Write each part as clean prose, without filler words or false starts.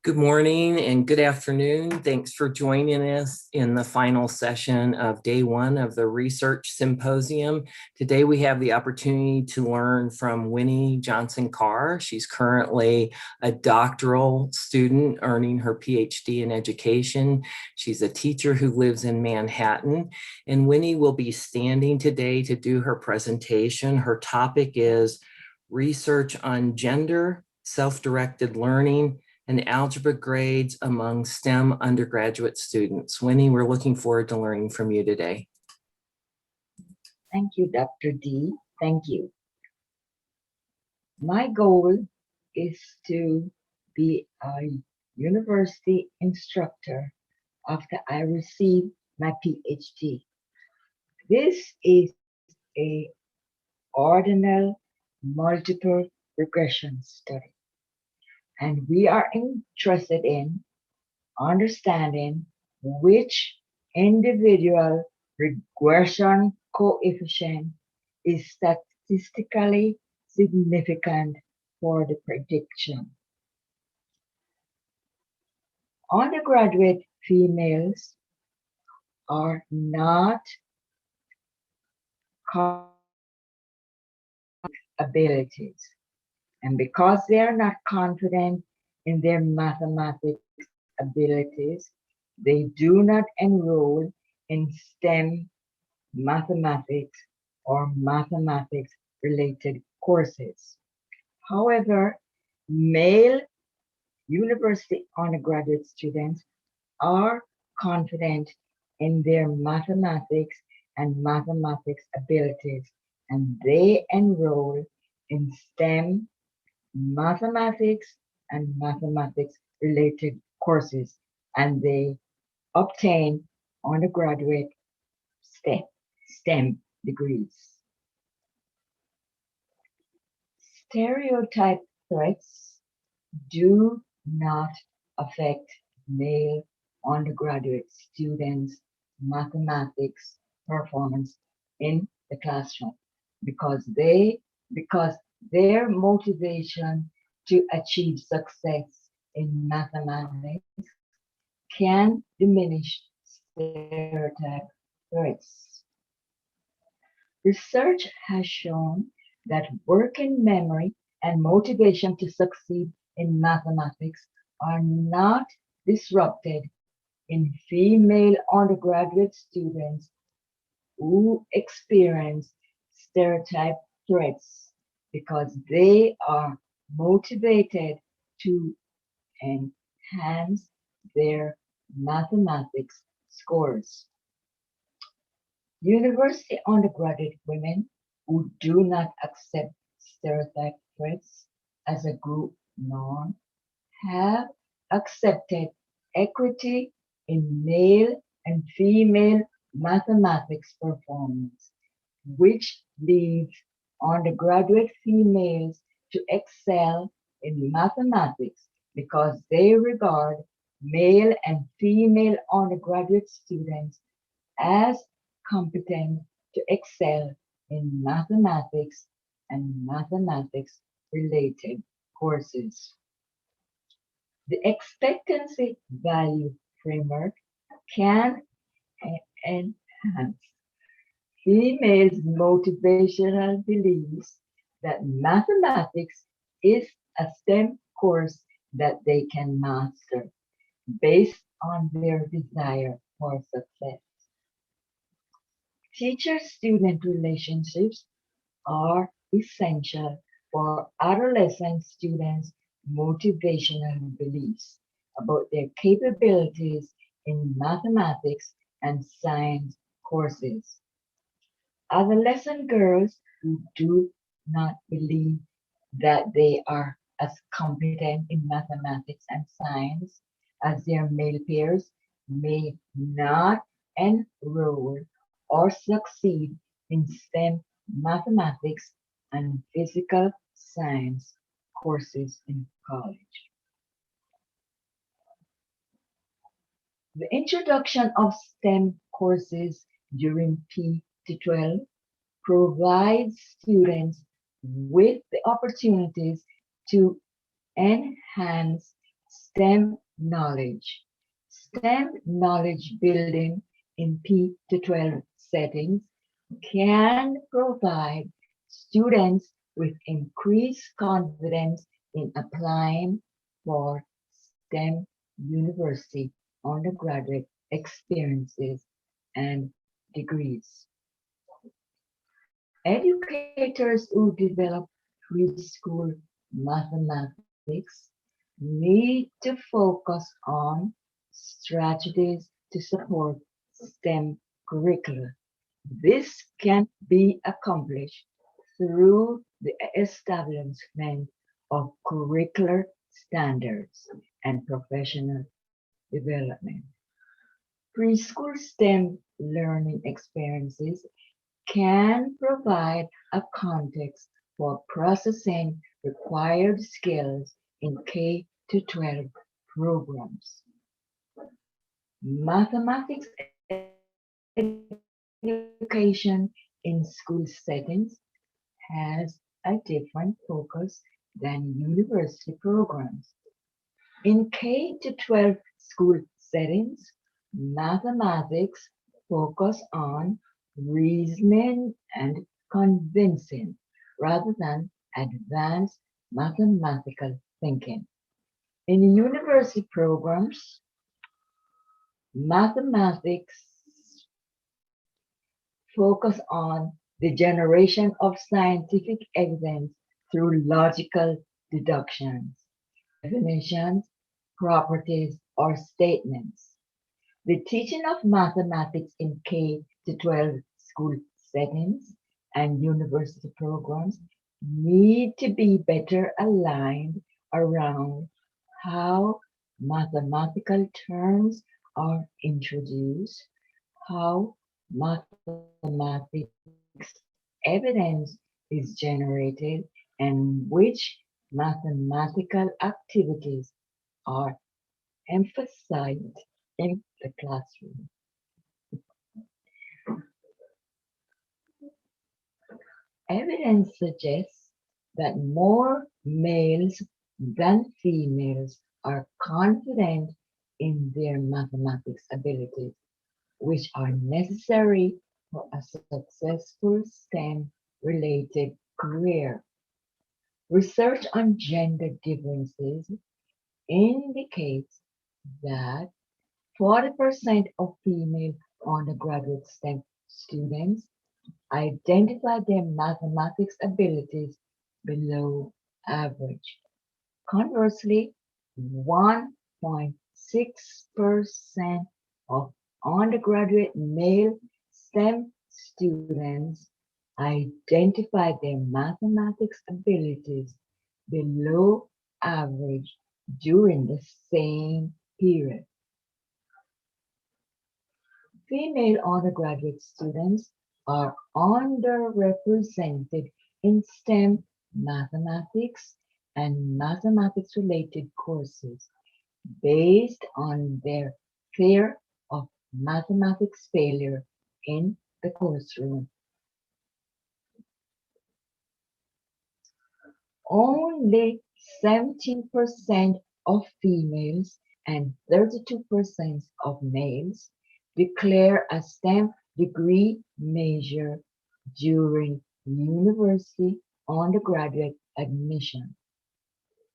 Good morning and good afternoon. Thanks for joining us in the final session of day one of the Research Symposium. Today we have the opportunity to learn from Winnie Johnson-Carr. She's currently a doctoral student earning her PhD in education. She's a teacher who lives in Manhattan, and Winnie will be standing today to do her presentation. Her topic is research on gender, self-directed learning, and algebra grades among STEM undergraduate students. Winnie, we're looking forward to learning from you today. Thank you, Dr. D. Thank you. My goal is to be a university instructor after I receive my PhD. This is a ordinal multiple regression study. And we are interested in understanding which individual regression coefficient is statistically significant for the prediction. Undergraduate females are not abilities. And because they are not confident in their mathematics abilities, they do not enroll in STEM mathematics or mathematics related courses. However, male university undergraduate students are confident in their mathematics and mathematics abilities, and they enroll in STEM mathematics and mathematics related courses, and they obtain undergraduate STEM degrees. Stereotype threats do not affect male undergraduate students' mathematics performance in the classroom because their motivation to achieve success in mathematics can diminish stereotype threats. Research has shown that working memory and motivation to succeed in mathematics are not disrupted in female undergraduate students who experience stereotype threats because they are motivated to enhance their mathematics scores. University undergraduate women who do not accept stereotype threats as a group norm have accepted equity in male and female mathematics performance, which leads undergraduate females to excel in mathematics because they regard male and female undergraduate students as competent to excel in mathematics and mathematics related courses. The expectancy value framework can enhance females' motivational beliefs that mathematics is a STEM course that they can master based on their desire for success. Teacher-student relationships are essential for adolescent students' motivational beliefs about their capabilities in mathematics and science courses. Adolescent girls who do not believe that they are as competent in mathematics and science as their male peers may not enroll or succeed in STEM mathematics and physical science courses in college. The introduction of STEM courses during P-12 provides students with the opportunities to enhance STEM knowledge. STEM knowledge building in P to 12 settings can provide students with increased confidence in applying for STEM university undergraduate experiences and degrees. Educators who develop preschool mathematics need to focus on strategies to support STEM curricula. This can be accomplished through the establishment of curricular standards and professional development. Preschool STEM learning experiences can provide a context for processing required skills in K to 12 programs. Mathematics education in school settings has a different focus than university programs. In K to 12 school settings, mathematics focus on reasoning and convincing rather than advanced mathematical thinking. In university programs, mathematics focus on the generation of scientific evidence through logical deductions, definitions, properties, or statements. The teaching of mathematics in K to 12 school settings and university programs need to be better aligned around how mathematical terms are introduced, how mathematics evidence is generated, and which mathematical activities are emphasized in the classroom. Evidence suggests that more males than females are confident in their mathematics abilities, which are necessary for a successful STEM-related career. Research on gender differences indicates that 40% of female undergraduate STEM students identify their mathematics abilities below average. Conversely, 1.6% of undergraduate male STEM students identify their mathematics abilities below average during the same period. Female undergraduate students are underrepresented in STEM mathematics and mathematics-related courses based on their fear of mathematics failure in the classroom. Only 17% of females and 32% of males declare a STEM degree major during university undergraduate admission.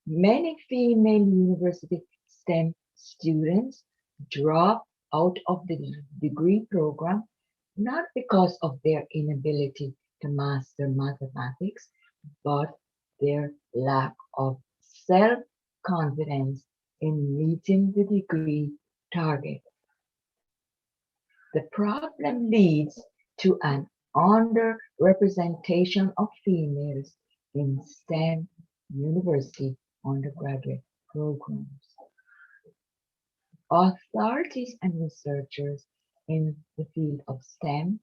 Many female university STEM students drop out of the degree program not because of their inability to master mathematics, but their lack of self-confidence in meeting the degree target. The problem leads to an underrepresentation of females in STEM university undergraduate programs. Authorities and researchers in the field of STEM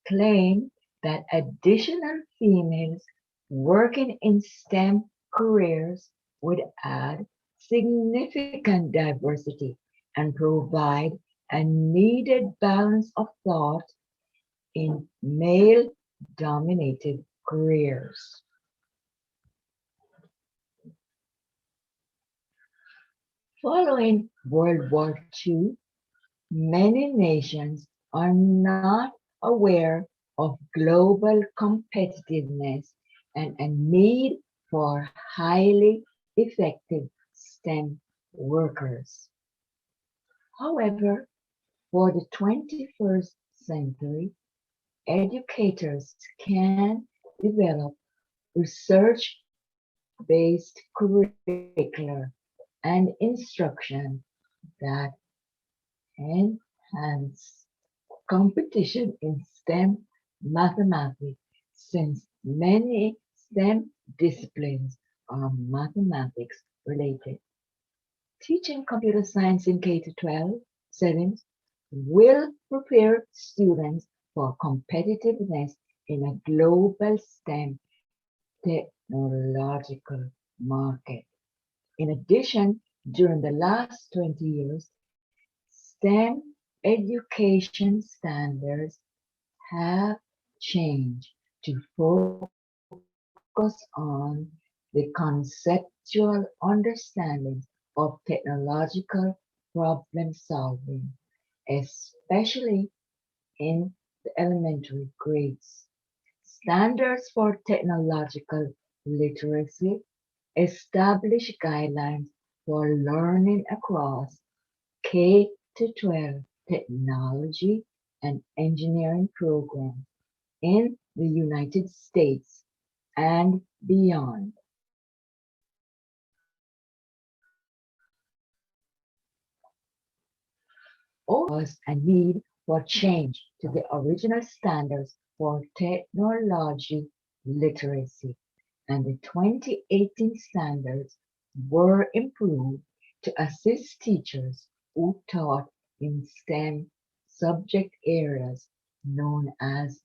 claim that additional females working in STEM careers would add significant diversity and provide a needed balance of thought in male-dominated careers. Following World War II, many nations are not aware of global competitiveness and a need for highly effective STEM workers. However, for the 21st century, educators can develop research-based curricula and instruction that enhance competition in STEM mathematics, since many STEM disciplines are mathematics related. Teaching computer science in K-12 settings will prepare students for competitiveness in a global STEM technological market. In addition, during the last 20 years, STEM education standards have changed to focus on the conceptual understanding of technological problem solving, especially in the elementary grades. Standards for technological literacy establish guidelines for learning across K to 12 technology and engineering programs in the United States and beyond. Was a need for change to the original standards for technology literacy, and the 2018 standards were improved to assist teachers who taught in STEM subject areas known as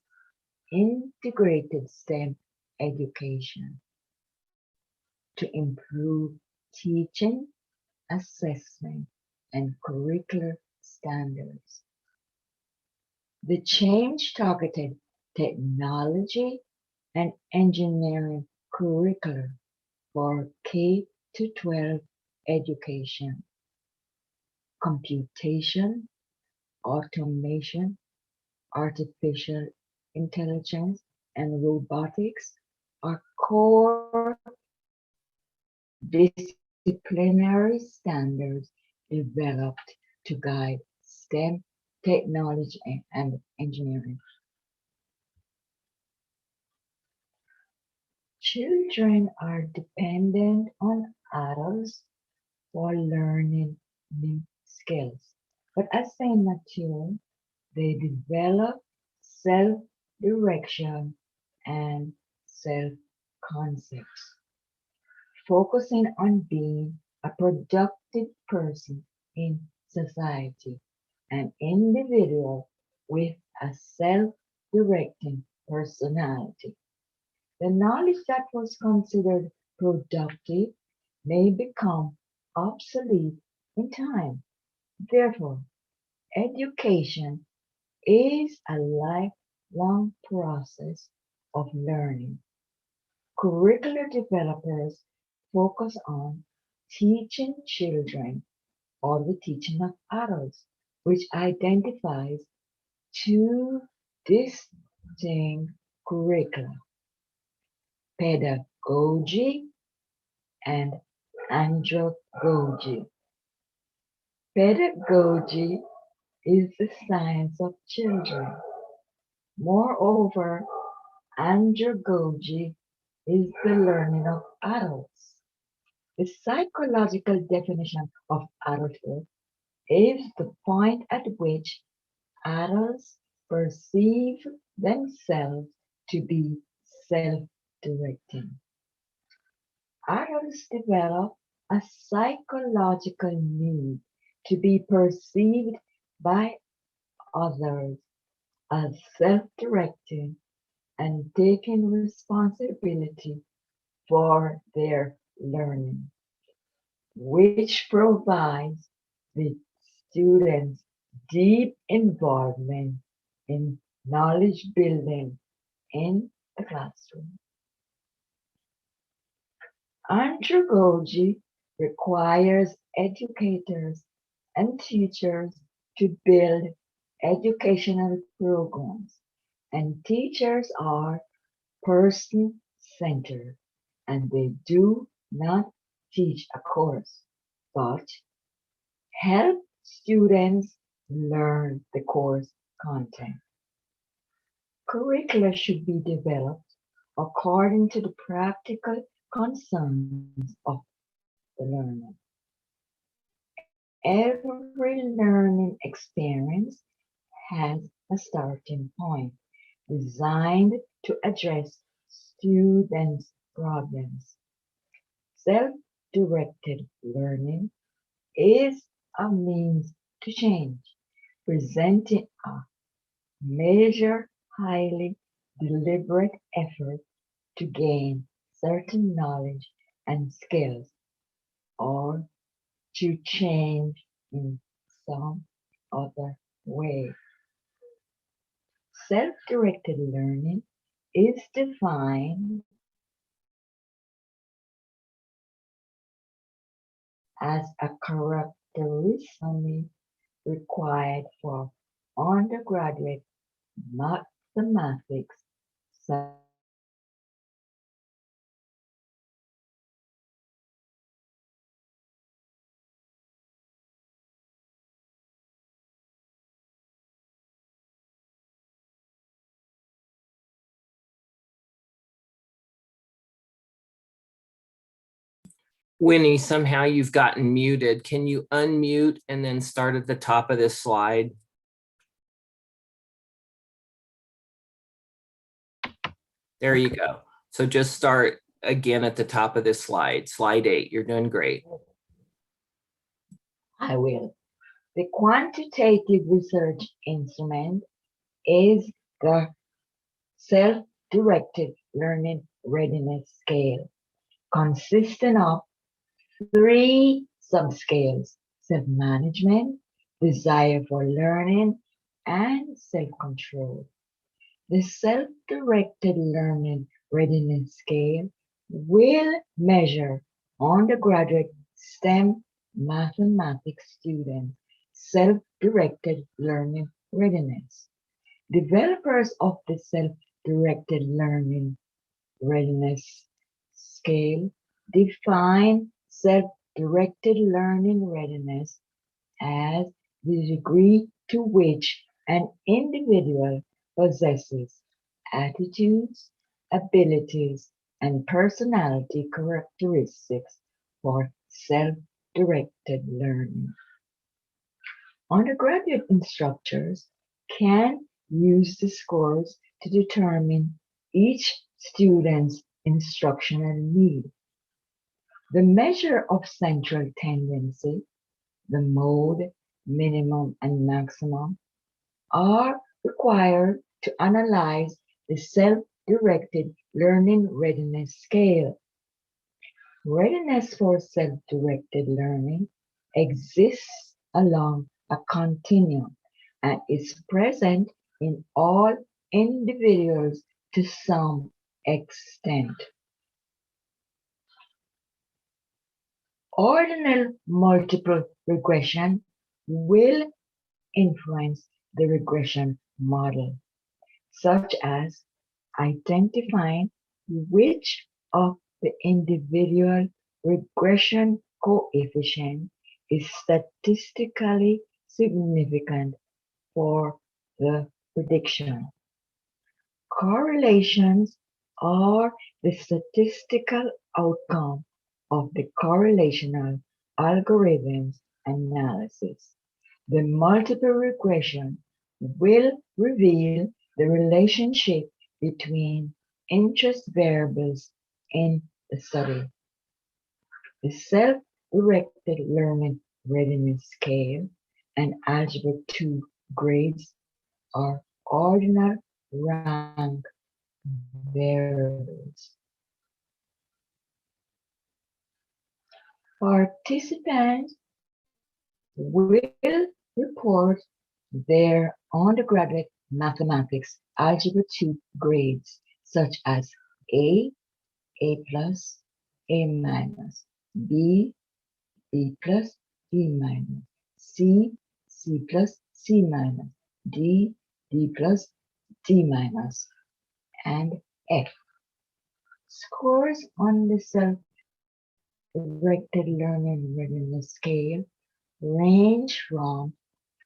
integrated STEM education to improve teaching, assessment, and curricular standards. The change targeted technology and engineering curricula for K to 12 education. Computation, automation, artificial intelligence, and robotics are core disciplinary standards developed to guide STEM, technology, and engineering. Children are dependent on adults for learning new skills, but as they mature, they develop self-direction and self-concepts, focusing on being a productive person in society, an individual with a self-directing personality. The knowledge that was considered productive may become obsolete in time. Therefore, education is a lifelong process of learning. Curricular developers focus on teaching children or the teaching of adults, which identifies two distinct curricula, pedagogy and andragogy. Pedagogy is the science of children. Moreover, andragogy is the learning of adults. The psychological definition of adulthood is the point at which adults perceive themselves to be self-directing. Adults develop a psychological need to be perceived by others as self-directing and taking responsibility for their learning, which provides the students deep involvement in knowledge building in the classroom. Andragogy requires educators and teachers to build educational programs, and teachers are person-centered, and they do not teach a course, but help students learn the course content. Curricula should be developed according to the practical concerns of the learner. Every learning experience has a starting point designed to address students' problems. Self-directed learning is a means to change, presenting a measure highly deliberate effort to gain certain knowledge and skills or to change in some other way. Self-directed learning is defined as a characteristic required for undergraduate mathematics Winnie, somehow you've gotten muted. Can you unmute and then start at the top of this slide? There you go. So just start again at the top of this slide, slide 8. You're doing great. I will. The quantitative research instrument is the self-directed learning readiness scale, consisting of 3 subscales: self-management, desire for learning, and self-control. The self-directed learning readiness scale will measure undergraduate STEM mathematics students' self-directed learning readiness. Developers of the self-directed learning readiness scale define self-directed learning readiness as the degree to which an individual possesses attitudes, abilities, and personality characteristics for self-directed learning. Undergraduate instructors can use the scores to determine each student's instructional need. The measure of central tendency, the mode, minimum, and maximum, are required to analyze the self-directed learning readiness scale. Readiness for self-directed learning exists along a continuum and is present in all individuals to some extent. Ordinal multiple regression will influence the regression model, such as identifying which of the individual regression coefficient is statistically significant for the prediction. Correlations are the statistical outcome of the correlational algorithms analysis. The multiple regression will reveal the relationship between interest variables in the study. The self-directed learning readiness scale and Algebra 2 grades are ordinal rank variables. Participants will report their undergraduate mathematics Algebra 2 grades such as A, A+, A-, B, B+, D minus, C, C plus, C minus, D, D plus, D minus, and F. Scores on the self-directed learning readiness scale range from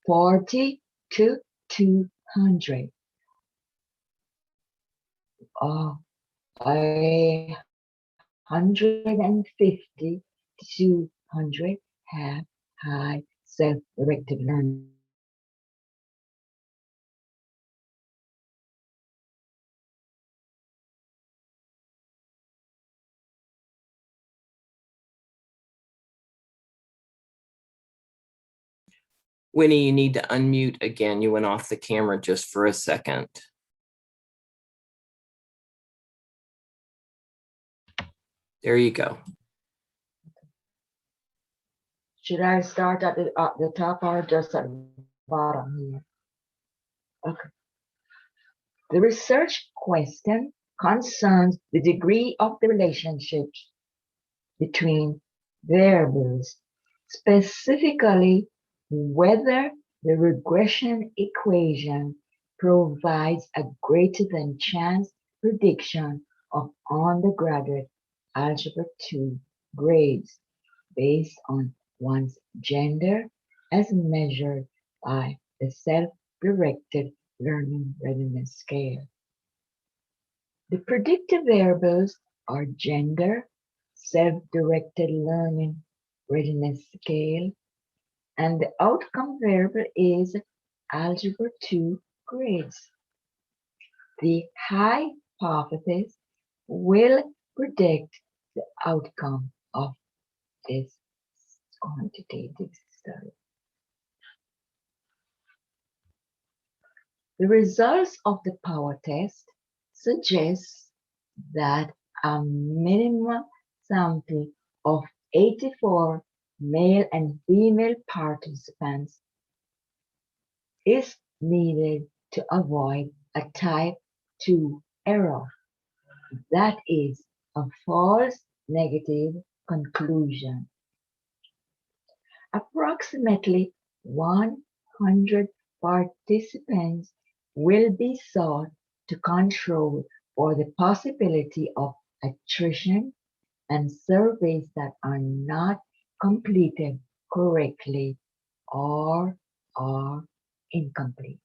40 to 200. 150 to 200 have high self-directed learning. Winnie, you need to unmute again. You went off the camera just for a second. There you go. Should I start at the top or just at the bottom here? Okay. The research question concerns the degree of the relationships between variables, specifically whether the regression equation provides a greater than chance prediction of undergraduate Algebra 2 grades based on one's gender as measured by the self-directed learning readiness scale. The predictive variables are gender, self-directed learning readiness scale, and the outcome variable is Algebra 2 grades. The hypothesis will predict the outcome of this quantitative study. The results of the power test suggest that a minimum sample of 84 male and female participants is needed to avoid a type 2 error. That is a false negative conclusion. Approximately 100 participants will be sought to control for the possibility of attrition, and surveys that are not completed correctly or are incomplete.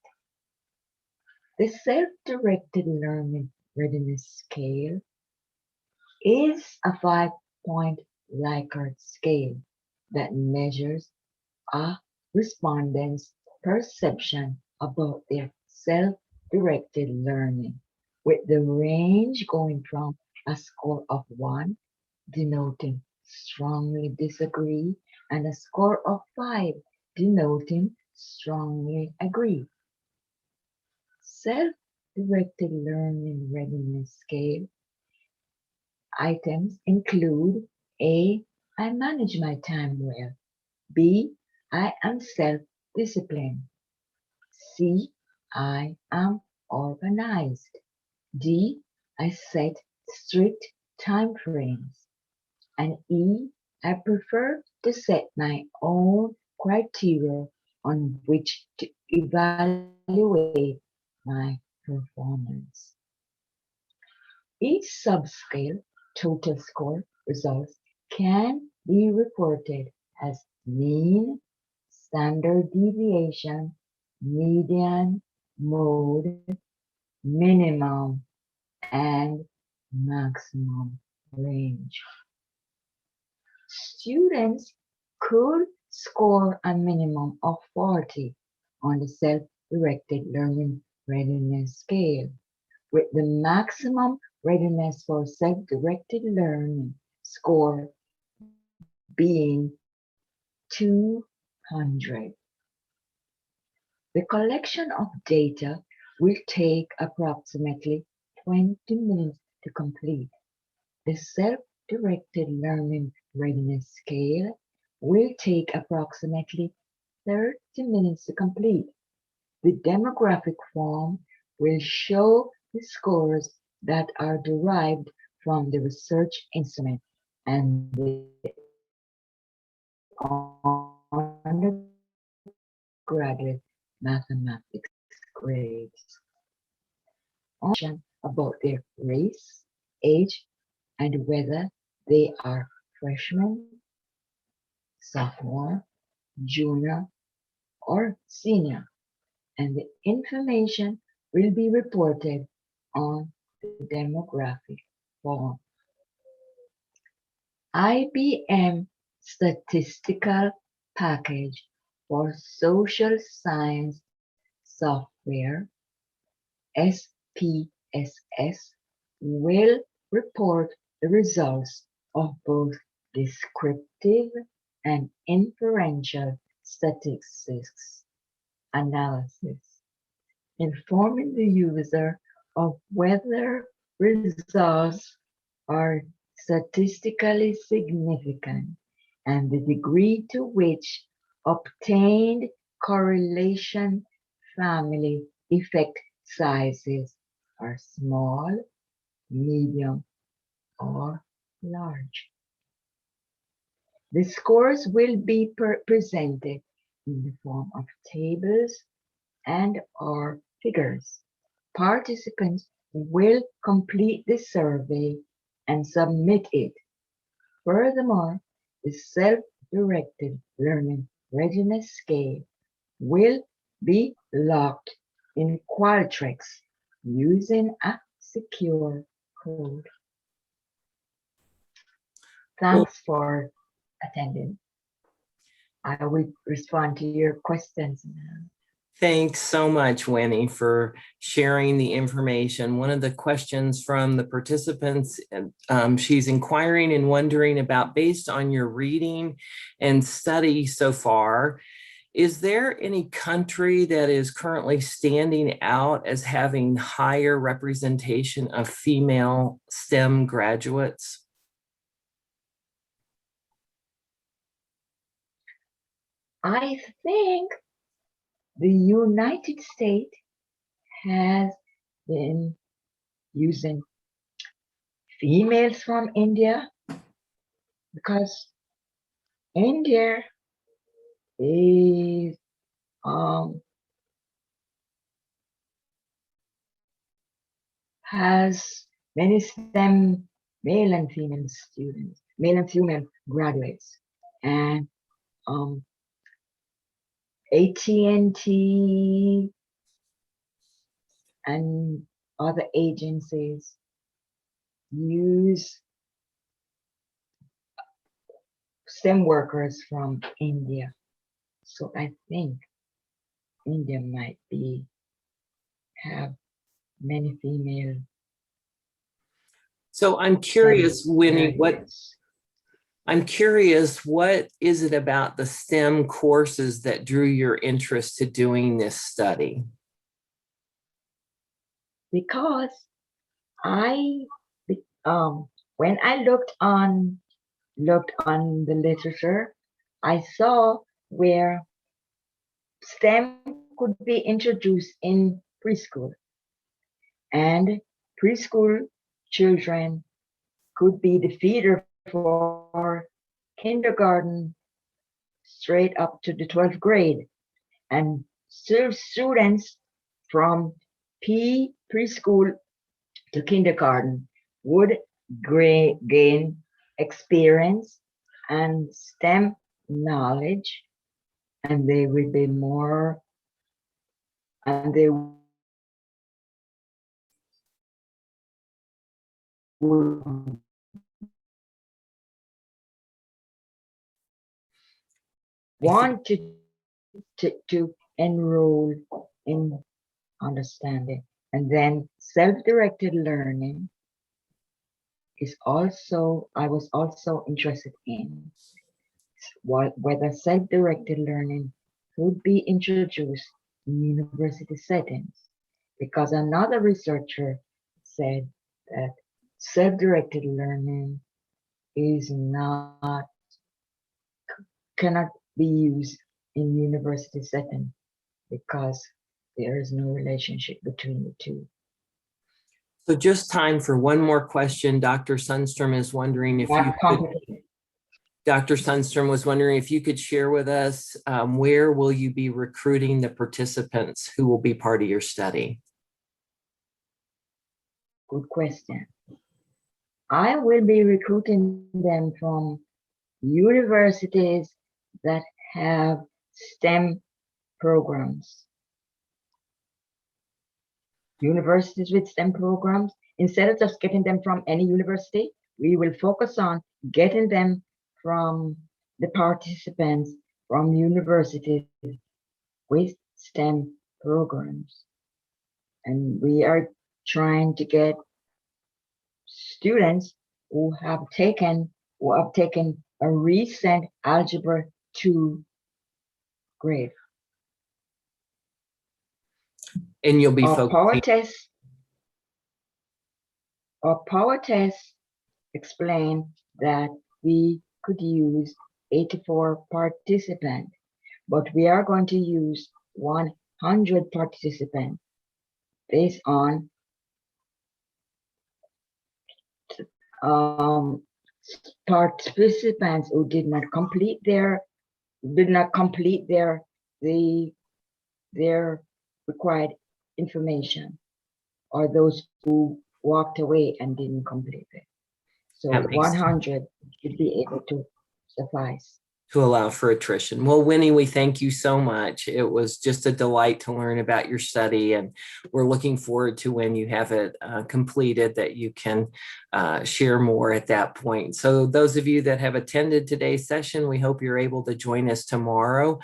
The self-directed learning readiness scale is a 5-point Likert scale that measures a respondent's perception about their self-directed learning, with the range going from a score of 1, denoting strongly disagree, and a score of 5, denoting strongly agree. Self-directed learning readiness scale items include A. I manage my time well. B. I am self-disciplined. C. I am organized. D. I set strict time frames. And E. I prefer to set my own criteria on which to evaluate my performance. Each subscale total score results can be reported as mean, standard deviation, median, mode, minimum, and maximum range. Students could score a minimum of 40 on the self-directed learning readiness scale, with the maximum readiness for self-directed learning score being 200. The collection of data will take approximately 20 minutes to complete. The self-directed learning readiness scale will take approximately 30 minutes to complete. The demographic form will show the scores that are derived from the research instrument and the undergraduate mathematics grades. About their race, age, and whether they are freshman, sophomore, junior, or senior, and the information will be reported on the demographic form. IBM Statistical Package for Social Science Software, SPSS, will report the results of both descriptive and inferential statistics analysis, informing the user of whether results are statistically significant and the degree to which obtained correlation family effect sizes are small, medium, or large. The scores will be presented in the form of tables and/or figures. Participants will complete the survey and submit it. Furthermore, the self-directed learning readiness scale will be locked in Qualtrics using a secure code. Thanks for attending. I will respond to your questions now. Thanks so much, Winnie, for sharing the information. One of the questions from the participants, she's inquiring and wondering about, based on your reading and study so far, is there any country that is currently standing out as having higher representation of female STEM graduates? I think the United States has been using females from India because India is has many STEM male and female students, male and female graduates, and AT&T and other agencies use STEM workers from India. So I think India might have many female. So I'm curious, Winnie, what is it about the STEM courses that drew your interest to doing this study? Because when I looked on the literature, I saw where STEM could be introduced in preschool, and preschool children could be the feeder for kindergarten straight up to the 12th grade, and students from preschool to kindergarten would gain experience and STEM knowledge, and they would be more, and they would want to enroll in understanding. And then self-directed learning is also, I was also interested in whether self-directed learning could be introduced in university settings, because another researcher said that self-directed learning cannot be used in university setting because there is no relationship between the two. So just time for one more question. Dr. Sundstrom is wondering if you could, Dr. Sundstrom was wondering if you could share with us where will you be recruiting the participants who will be part of your study? Good question. I will be recruiting them from universities that have STEM programs. Universities with STEM programs, instead of just getting them from any university, we will focus on getting them from the participants from universities with STEM programs. And we are trying to get students who have taken a recent Algebra 2 grade. And you'll be Our focusing. power tests explain that we could use 84 participants, but we are going to use 100 participants based on participants who did not complete their required information, or those who walked away and didn't complete it. So That makes 100 should be able to suffice. To allow for attrition. Well, Winnie, we thank you so much. It was just a delight to learn about your study, and we're looking forward to when you have it completed that you can share more at that point. So those of you that have attended today's session, we hope you're able to join us tomorrow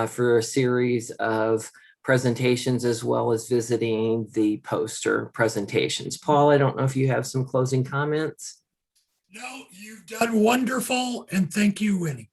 for a series of presentations, as well as visiting the poster presentations. Paul, I don't know if you have some closing comments. No, you've done wonderful, and thank you, Winnie.